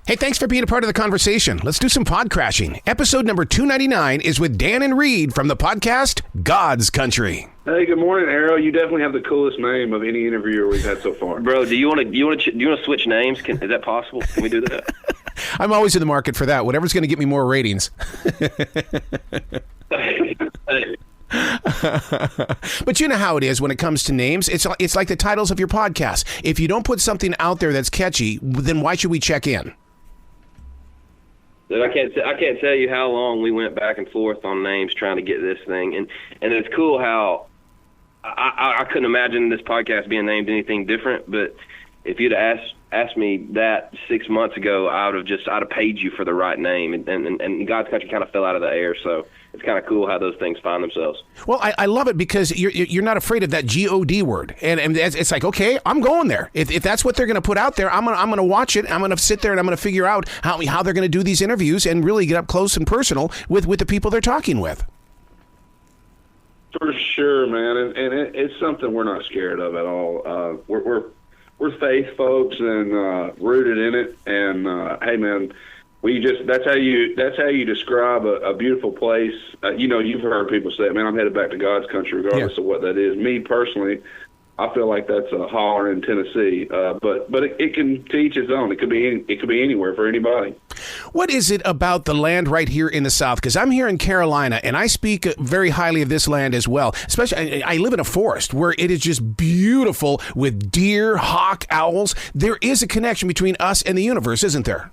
Hey, thanks for being a part of the conversation. Let's do some pod crashing. Episode number 299 is with Dan and Reed from the podcast God's Country. Hey, good morning, Arrow. You definitely have the coolest name of any interviewer we've had so far. Bro, do you want to switch names? Is that possible? Can we do that? I'm always in the market for that. Whatever's going to get me more ratings. But you know how it is when it comes to names. It's like the titles of your podcast. If you don't put something out there that's catchy, then why should we check in? I can't tell you how long we went back and forth on names trying to get this thing, and it's cool how I couldn't imagine this podcast being named anything different. But if you'd asked me that 6 months ago, I'd have paid you for the right name, and God's Country kind of fell out of the air. So it's kind of cool how those things find themselves. Well, I love it because you're not afraid of that God word, and it's like, okay, I'm going there. If that's what they're going to put out there, I'm gonna watch it. I'm gonna sit there and I'm gonna figure out how they're going to do these interviews and really get up close and personal with the people they're talking with. For sure, man, and it's something we're not scared of at all. We're faith folks and rooted in it, and hey, man. That's how you describe a beautiful place. You've heard people say, "Man, I'm headed back to God's country," regardless of what that is. Me personally, I feel like that's a holler in Tennessee, but it can to each his own. It could be anywhere for anybody. What is it about the land right here in the South? Because I'm here in Carolina, and I speak very highly of this land as well. Especially, I live in a forest where it is just beautiful with deer, hawk, owls. There is a connection between us and the universe, isn't there?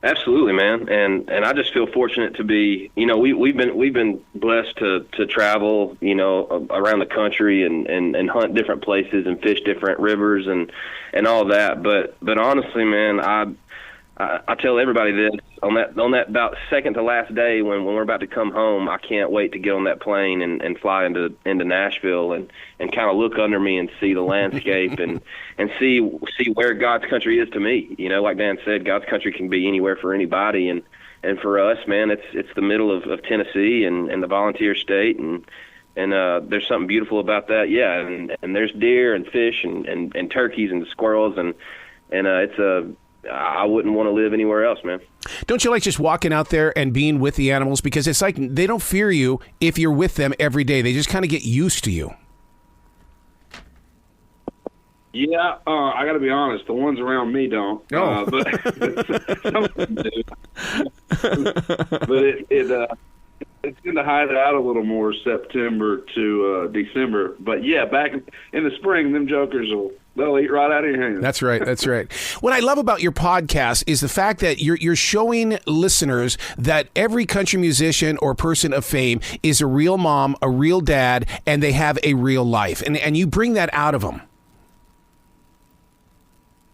Absolutely, man, and I just feel fortunate to be. We've been blessed to travel, around the country and hunt different places and fish different rivers and all that. But honestly, man, I tell everybody this on that about second to last day when we're about to come home. I can't wait to get on that plane and fly into Nashville and kind of look under me and see the landscape and see where God's country is to me. Like Dan said, God's country can be anywhere for anybody, and for us, man, it's the middle of Tennessee and the volunteer state, and there's something beautiful about that. Yeah, and there's deer and fish and turkeys and squirrels and I wouldn't want to live anywhere else, man. Don't you like just walking out there and being with the animals? Because it's like they don't fear you if you're with them every day. They just kind of get used to you. Yeah, I got to be honest. The ones around me don't. No. But some of them do. But it's going to hide out a little more September to December. But yeah, back in the spring, them jokers they'll eat right out of your hands. That's right. That's right. What I love about your podcast is the fact that you're showing listeners that every country musician or person of fame is a real mom, a real dad, and they have a real life. And you bring that out of them.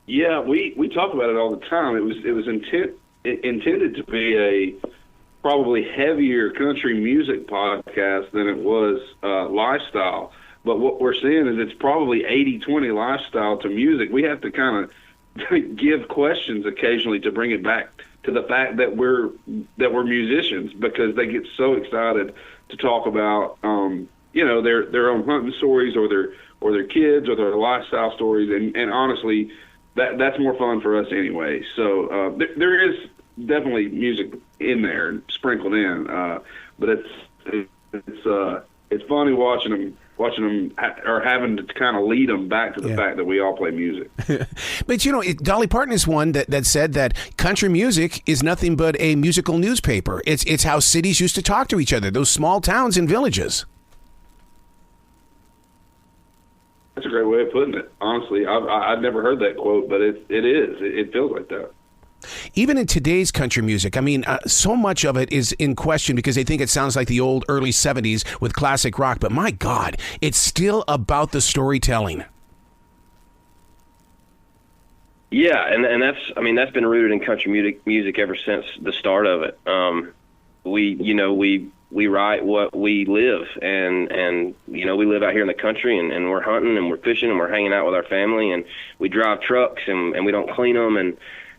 Yeah, we talk about it all the time. It was intended to be a probably heavier country music podcast than it was lifestyle. But what we're seeing is it's probably 80-20 lifestyle to music. We have to kind of give questions occasionally to bring it back to the fact that we're musicians, because they get so excited to talk about their own hunting stories or their kids or their lifestyle stories, and honestly that's more fun for us anyway. So there is definitely music in there sprinkled in, but it's funny watching them or having to kind of lead them back to the fact that we all play music. But Dolly Parton is one that said that country music is nothing but a musical newspaper. It's how cities used to talk to each other, those small towns and villages. That's a great way of putting it. Honestly, I've never heard that quote, but it is. It feels like that. Even in today's country music, I mean, so much of it is in question because they think it sounds like the old early 70s with classic rock. But my God, it's still about the storytelling. Yeah, and that's been rooted in country music ever since the start of it. We write what we live, and we live out here in the country, and we're hunting and we're fishing and we're hanging out with our family, and we drive trucks and we don't clean them,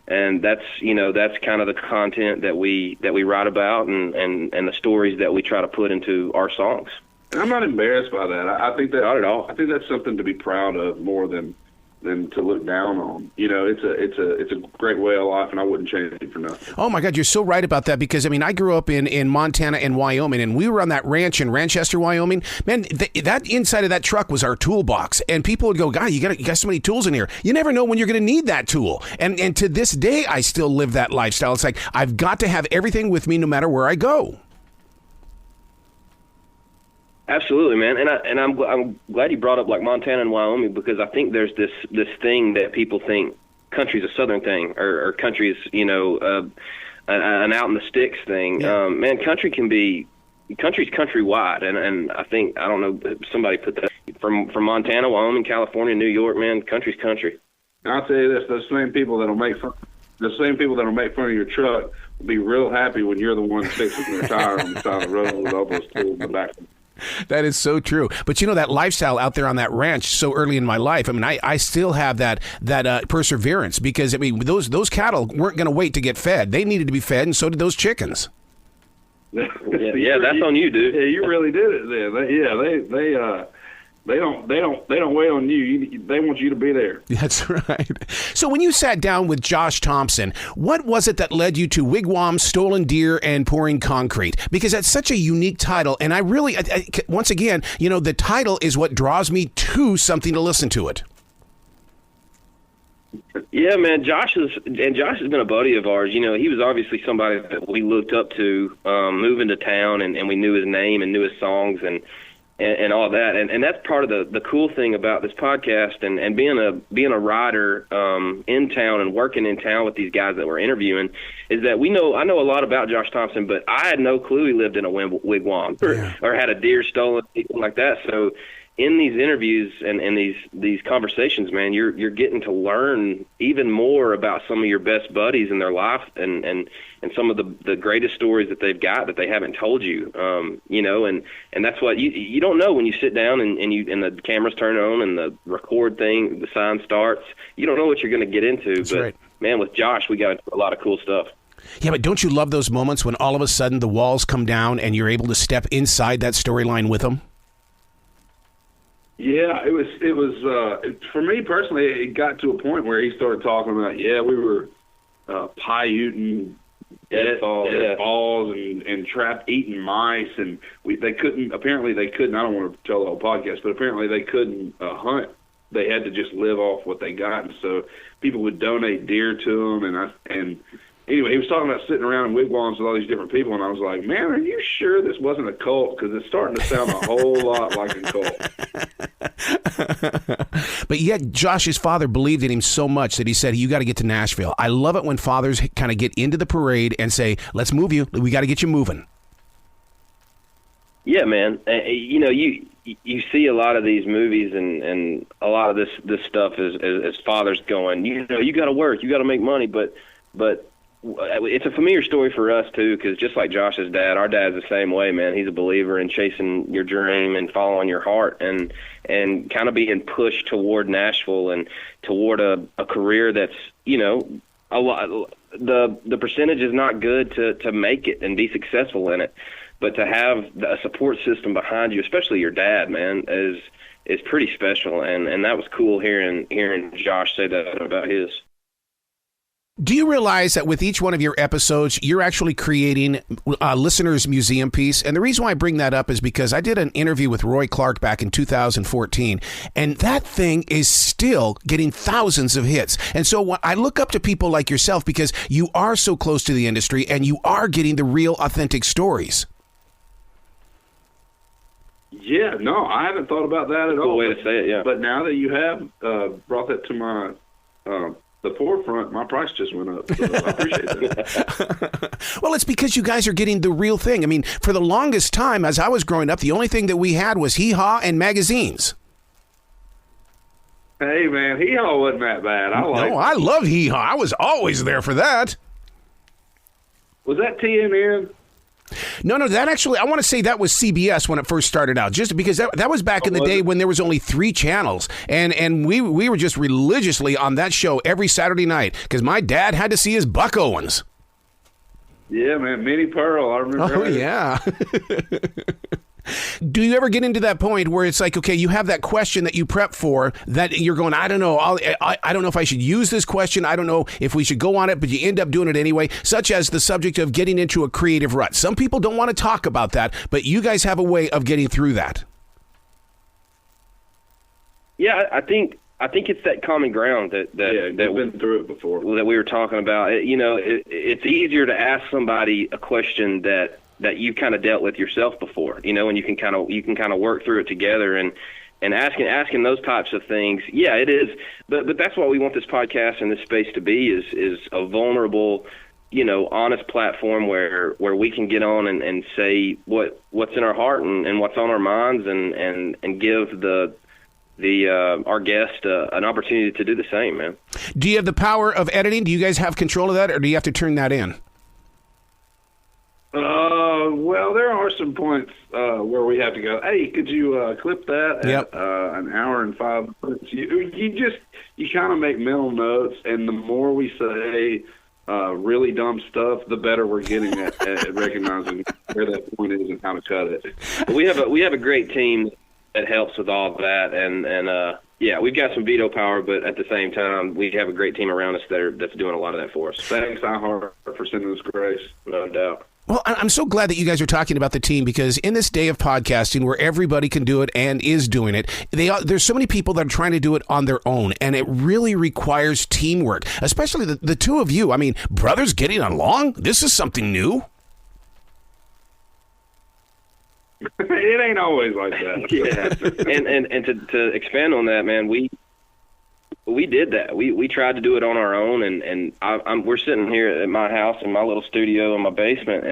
and that's kind of the content that we write about and the stories that we try to put into our songs. And I'm not embarrassed by that. I think that not at all. I think that's something to be proud of more than and to look down on. It's a great way of life, and I wouldn't change it for nothing. Oh my God, you're so right about that, because I mean, I grew up in Montana and Wyoming, and we were on that ranch in Ranchester, Wyoming. Man, that inside of that truck was our toolbox, and people would go, "God, you got so many tools in here. You never know when you're going to need that tool." And to this day, I still live that lifestyle. It's like I've got to have everything with me no matter where I go. Absolutely, man, and I'm glad you brought up like Montana and Wyoming, because I think there's this thing that people think country's a southern thing, or country's an out in the sticks thing. Yeah. Man, country's countrywide, and I think, I don't know, somebody put that from Montana, Wyoming, California, New York. Man, country's country. And I'll tell you this: those same people that'll make fun of your truck will be real happy when you're the one fixing their tire on the side of the road with all those tools in the back. That is so true. But that lifestyle out there on that ranch so early in my life, I mean, I still have that perseverance, because I mean, those cattle weren't going to wait to get fed. They needed to be fed, and so did those chickens. Yeah, that's on you, dude. Yeah, you really did it then. They don't wait on you. They want you to be there. That's right. So when you sat down with Josh Thompson, what was it that led you to Wigwam, Stolen Deer, and Pouring Concrete? Because that's such a unique title, and I really, once again, the title is what draws me to something to listen to it. Yeah, man, Josh has been a buddy of ours. He was obviously somebody that we looked up to, moving to town, and we knew his name and knew his songs and all that, and that's part of the cool thing about this podcast, and being a writer in town and working in town with these guys that we're interviewing, is that I know a lot about Josh Thompson, but I had no clue he lived in a wigwam or had a deer stolen, anything like that. So in these interviews and these conversations, man, you're getting to learn even more about some of your best buddies in their life, and some of the greatest stories that they've got that they haven't told you, and that's what you don't know when you sit down and the cameras turn on and the record thing, the sign starts. You don't know what you're going to get into. That's but right. Man, with Josh, we got into a lot of cool stuff. Yeah, but don't you love those moments when all of a sudden the walls come down and you're able to step inside that storyline with them? Yeah, it was for me personally. It got to a point where he started talking about, we were Paiute balls and trap eating mice, and they couldn't. Apparently, they couldn't. I don't want to tell the whole podcast, but apparently they couldn't hunt. They had to just live off what they got, and so people would donate deer to them. And anyway, he was talking about sitting around in wigwams with all these different people, and I was like, man, are you sure this wasn't a cult? Because it's starting to sound a whole lot like a cult. But yet Josh's father believed in him so much that he said, you got to get to Nashville. I love it when fathers kind of get into the parade and say, let's move you. We got to get you moving. Yeah, man. You see a lot of these movies and a lot of this stuff as fathers going, you got to work, you got to make money, but it's a familiar story for us too, because just like Josh's dad, our dad's the same way, man. He's a believer in chasing your dream and following your heart, and kind of being pushed toward Nashville and toward a career that's a lot. The percentage is not good to make it and be successful in it, but to have a support system behind you, especially your dad, man, is pretty special, and that was cool hearing Josh say that about his. Do you realize that with each one of your episodes, you're actually creating a listener's museum piece? And the reason why I bring that up is because I did an interview with Roy Clark back in 2014, and that thing is still getting thousands of hits. And so I look up to people like yourself because you are so close to the industry and you are getting the real, authentic stories. Yeah, no, I haven't thought about that at all. Cool way to say it, yeah. But now that you have brought that to my the forefront, my price just went up. So I appreciate that. Well, it's because you guys are getting the real thing. I mean, for the longest time, as I was growing up, the only thing that we had was hee-haw and magazines. Hey, man, hee-haw wasn't that bad. I love hee-haw. I was always there for that. Was that TNN? No, that actually, I want to say that was CBS when it first started out, just because that was back in the day when there was only 3 channels, and we were just religiously on that show every Saturday night because my dad had to see his Buck Owens. Yeah, man, Minnie Pearl, I remember. Oh, yeah. Do you ever get into that point where it's like, okay, you have that question that you prep for that you're going, I don't know, I don't know if I should use this question. I don't know if we should go on it, but you end up doing it anyway, such as the subject of getting into a creative rut. Some people don't want to talk about that, but you guys have a way of getting through that. Yeah, I think it's that common ground that we've been through it before, that we were talking about. It's easier to ask somebody a question that you've kind of dealt with yourself before, and you can kind of work through it together and asking those types of things. Yeah, it is. But that's what we want this podcast and this space to be is a vulnerable, honest platform where we can get on and say what's in our heart and what's on our minds and give our guest an opportunity to do the same, man. Do you have the power of editing? Do you guys have control of that, or do you have to turn that in? Well, there are some points where we have to go, hey, could you clip that Yep. at an hour and 5 minutes? You kind of make mental notes, and the more we say really dumb stuff, the better we're getting at recognizing where that point is and how to cut it. We have a great team that helps with all of that, and yeah, we've got some veto power, but at the same time, we have a great team around us that's doing a lot of that for us. Thanks, iHeart, for sending us grace. No doubt. Well, I'm so glad that you guys are talking about the team, because in this day of podcasting where everybody can do it and is doing it, there's so many people that are trying to do it on their own, and it really requires teamwork, especially the two of you. I mean, brothers getting along? This is something new. It ain't always like that. Yeah, and to expand on that, man, we did that. We tried to do it on our own, and we're sitting here at my house in my little studio in my basement,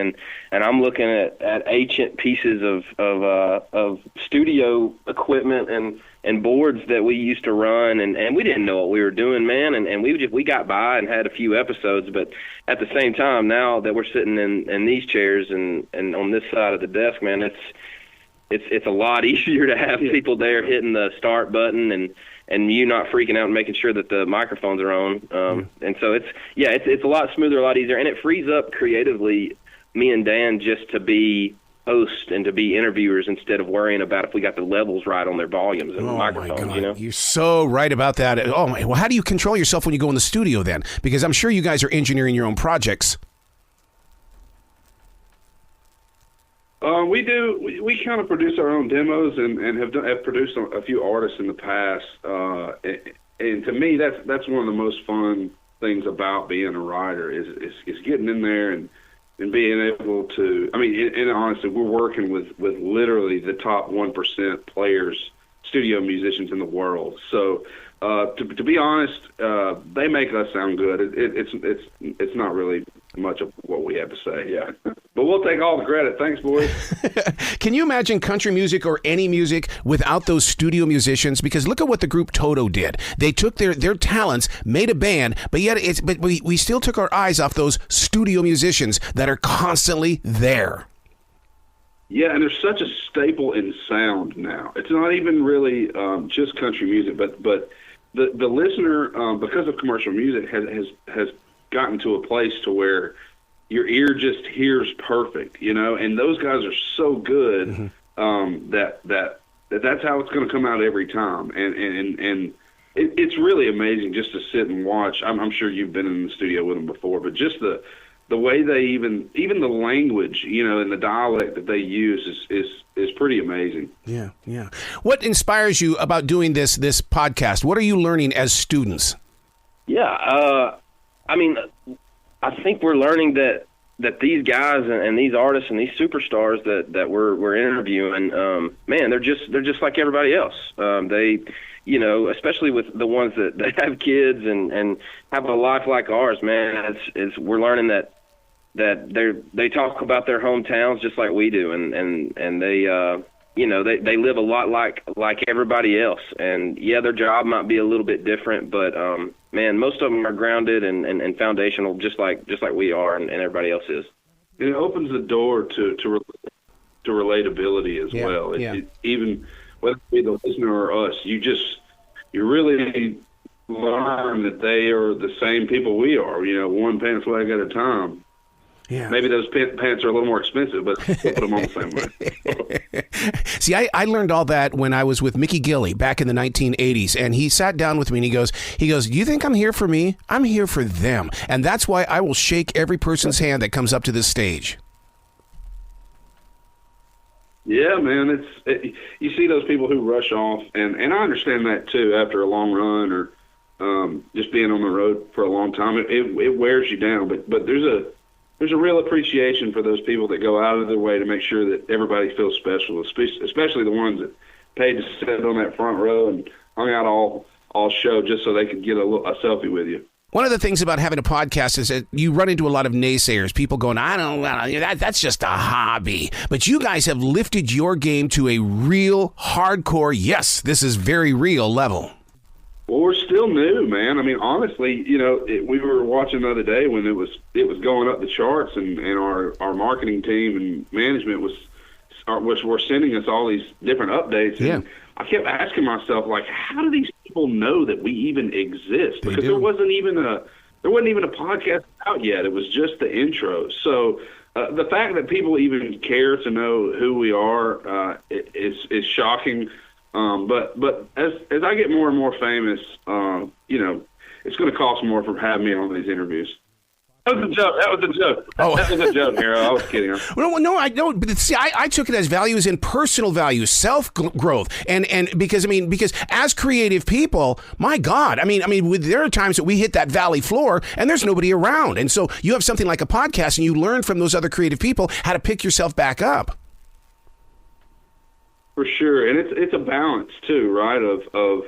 and I'm looking at ancient pieces of studio equipment and boards that we used to run, and we didn't know what we were doing, man, and we got by and had a few episodes, but at the same time, now that we're sitting in these chairs and on this side of the desk, man, it's a lot easier to have people there hitting the start button and you not freaking out and making sure that the microphones are on. And so it's a lot smoother, a lot easier, and it frees up creatively me and Dan just to be hosts and to be interviewers instead of worrying about if we got the levels right on their volumes and the microphones. My God. You're so right about that. Oh my! Well, how do you control yourself when you go in the studio then? Because I'm sure you guys are engineering your own projects. We do. We kind of produce our own demos and have produced a few artists in the past. And to me, that's one of the most fun things about being a writer is getting in there and being able to. I mean, and honestly, we're working with literally the top 1% players, studio musicians in the world. So to be honest, they make us sound good. It's not really much of what we have to say, yeah. But we'll take all the credit. Thanks, boys. Can you imagine country music or any music without those studio musicians? Because look at what the group Toto did. They took their talents, made a band, but we still took our eyes off those studio musicians that are constantly there. Yeah, and there's such a staple in sound now. It's not even really just country music, but the listener, because of commercial music, has gotten to a place to where your ear just hears perfect, and those guys are so good that's how it's going to come out every time, and it's really amazing just to sit and watch. I'm sure you've been in the studio with them before, but just the way they even the language, and the dialect that they use is pretty amazing. Yeah. What inspires you about doing this podcast? What are you learning as students? Yeah, I mean, I think we're learning that these guys and these artists and these superstars that we're interviewing, man, they're just like everybody else. They, especially with the ones that have kids and have a life like ours, man. We're learning that they talk about their hometowns just like we do, and they they live a lot like everybody else. And yeah, their job might be a little bit different, but man, most of them are grounded and foundational, just like we are and everybody else is. It opens the door to relatability as well. Even whether it be the listener or us, you really learn that they are the same people we are. One pant flag at a time. Yeah. Maybe those pants are a little more expensive, but we'll put them on the same way. See, I learned all that when I was with Mickey Gilley back in the 1980s, and he sat down with me and he goes, you think I'm here for me? I'm here for them. And that's why I will shake every person's hand that comes up to this stage. Yeah, man, you see those people who rush off, and I understand that too after a long run or just being on the road for a long time. It wears you down, but there's a real appreciation for those people that go out of their way to make sure that everybody feels special, especially the ones that paid to sit on that front row and hung out all show just so they could get a selfie with you. One of the things about having a podcast is that you run into a lot of naysayers, people going, that's just a hobby. But you guys have lifted your game to a real hardcore, yes, this is very real level. Well, we're still new, man. I mean, honestly, we were watching the other day when it was going up the charts, and our marketing team and management were sending us all these different updates. Yeah. And I kept asking myself, like, how do these people know that we even exist? They Because do. there wasn't even a podcast out yet. It was just the intro. So the fact that people even care to know who we are is shocking. But as I get more and more famous, it's going to cost more for having me on these interviews. That was a joke. Oh. That was a joke, Hero. I was kidding. No, I don't. But see, I took it as values in personal values, self growth, and because as creative people, my God, there are times that we hit that valley floor and there's nobody around, and so you have something like a podcast and you learn from those other creative people how to pick yourself back up. For sure, and it's a balance too, right? Of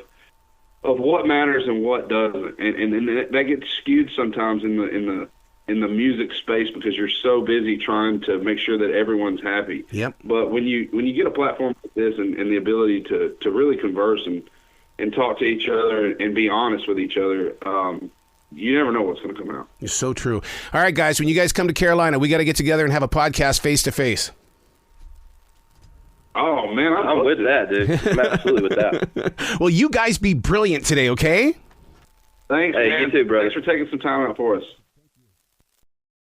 what matters and what doesn't, and that gets skewed sometimes in the music space because you're so busy trying to make sure that everyone's happy. Yep. But when you get a platform like this and the ability to really converse and talk to each other and be honest with each other, you never know what's going to come out. It's so true. All right, guys, when you guys come to Carolina, we got to get together and have a podcast face to face. Oh, man, I'm with that, dude. I'm absolutely with that. Well, you guys be brilliant today, okay? Thanks, Hey, man. you too, brother. Thanks for taking some time out for us.